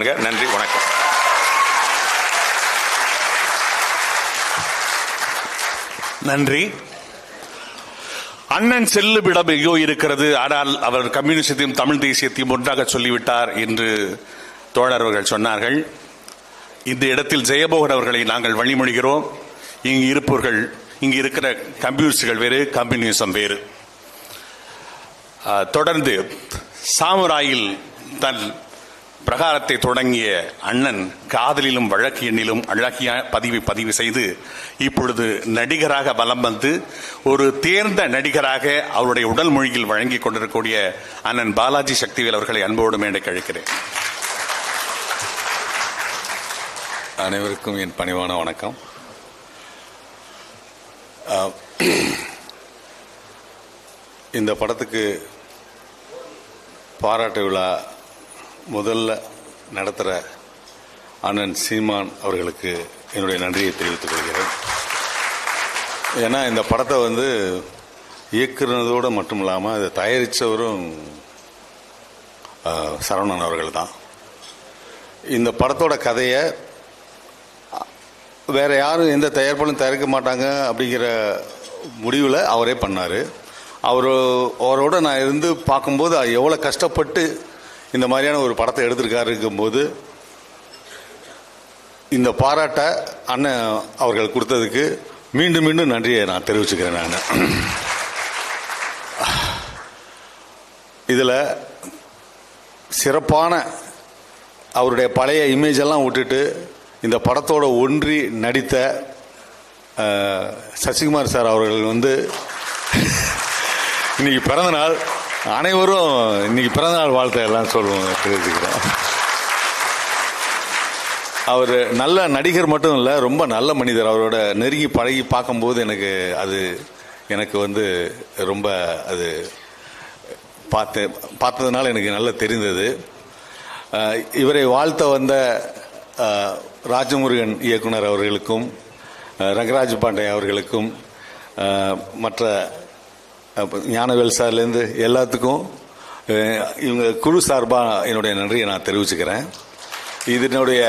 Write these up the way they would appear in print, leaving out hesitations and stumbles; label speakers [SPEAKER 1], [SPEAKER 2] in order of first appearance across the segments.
[SPEAKER 1] நன்றி, வணக்கம்.
[SPEAKER 2] நன்றி. அண்ணன் செல்லுமிடம் எங்கோ இருக்கிறது, ஆனால் அவர் கம்யூனிஸ்டத்தையும் தமிழ் தேசியத்தையும் ஒன்றாக சொல்லிவிட்டார் என்று தோழர்கள் சொன்னார்கள். இந்த இடத்தில் ஜெயமோகன் அவர்களை நாங்கள் வழிமொழிகிறோம். இங்கு இருப்பவர்கள், இங்கு இருக்கிற கம்யூனிஸ்டுகள் வேறு, கம்யூனிசம் வேறு. தொடர்ந்து சாமுராயில் தன் பிரகாரத்தை தொடங்கிய அண்ணன் காதலிலும் வழக்கு எண்ணிலும் அழகிய பதிவு செய்து இப்பொழுது நடிகராக வலம் வந்து ஒரு தேர்ந்த நடிகராக அவருடைய உடல் மொழியில் வழங்கிக் கொண்டிருக்கக்கூடிய அண்ணன் பாலாஜி சக்திவேல் அவர்களை அன்போடு மேடைக்கு அழைக்கிறேன்.
[SPEAKER 1] அனைவருக்கும் என் பணிவான வணக்கம். இந்த படத்துக்கு பாராட்டு விழா முதல்ல நடத்துகிற அண்ணன் சீமான் அவர்களுக்கு என்னுடைய நன்றியை தெரிவித்துக் கொள்கிறேன். ஏன்னா இந்த படத்தை இயக்குனதோடு மட்டும் இல்லாமல் அதை தயாரித்தவரும் சரவணன் அவர்கள் தான். இந்த படத்தோட கதையை வேற யாரும் எந்த தயாரிப்பாலும் தயாரிக்க மாட்டாங்க அப்படிங்கிற முடிவில் அவரே பண்ணார். அவரோட நான் இருந்து பார்க்கும்போது எவ்வளோ கஷ்டப்பட்டு இந்த மாதிரியான ஒரு படத்தை எடுத்திருக்காருங்கும்போது இந்த பாராட்டை அண்ணன் அவர்கள் கொடுத்ததுக்கு மீண்டும் மீண்டும் நன்றியை நான் தெரிவிச்சுக்கிறேன். நான் இதில் சிறப்பான அவருடைய பழைய இமேஜெல்லாம் விட்டுட்டு இந்த படத்தோட ஒன்றி நடித்த சசிகுமார் சார் அவர்கள் இன்னைக்கு பிறந்த நாள். அனைவரும் இன்னைக்கு பிறந்தநாள் வாழ்த்தை எல்லாம் சொல்லுவோம், தெரிவிச்சுக்கிறோம். அவர் நல்ல நடிகர் மட்டும் இல்லை, ரொம்ப நல்ல மனிதர். அவரோட நெருங்கி பழகி பார்க்கும்போது எனக்கு ரொம்ப அது பார்த்ததுனால எனக்கு நல்லா தெரிந்தது. இவரை வாழ்த்த வந்த ராஜமுருகன் இயக்குனர் அவர்களுக்கும், ரங்கராஜ் பாண்டே அவர்களுக்கும், மற்ற ஞானவேல் சார்லேருந்து எல்லாத்துக்கும் இவங்க குழு சார்பாக என்னுடைய நன்றியை நான் தெரிவிச்சுக்கிறேன். இதனுடைய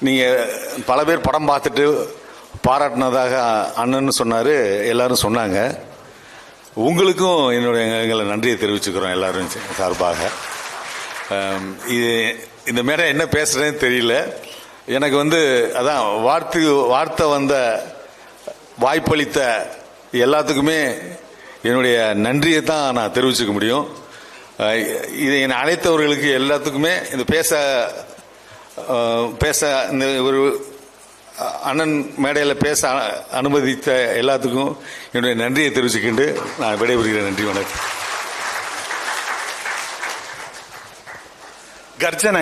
[SPEAKER 1] நீங்கள் பல பேர் படம் பார்த்துட்டு பாராட்டினதாக அண்ணன் சொன்னார், எல்லாரும் சொன்னாங்க. உங்களுக்கும் எங்களை நன்றியை தெரிவிச்சுக்கிறோம் எல்லாரும் சார்பாக. இது இந்த மேடை என்ன பேசுகிறேன்னு தெரியல. எனக்கு அதான் வார்த்தை வந்த வாய்ப்பளித்த எல்லாத்துக்குமே என்னுடைய நன்றியை தான் நான் தெரிவிச்சுக்க முடியும். இதை என்னை அழைத்தவர்களுக்கு எல்லாத்துக்குமே இந்த பேச இந்த ஒரு அண்ணன் மேடையில் பேச அனுமதித்த எல்லாத்துக்கும் என்னுடைய நன்றியை தெரிவிச்சுக்கிண்டு நான் விடைபெறுகிறேன். நன்றி, வணக்கம்.
[SPEAKER 2] கர்ஜன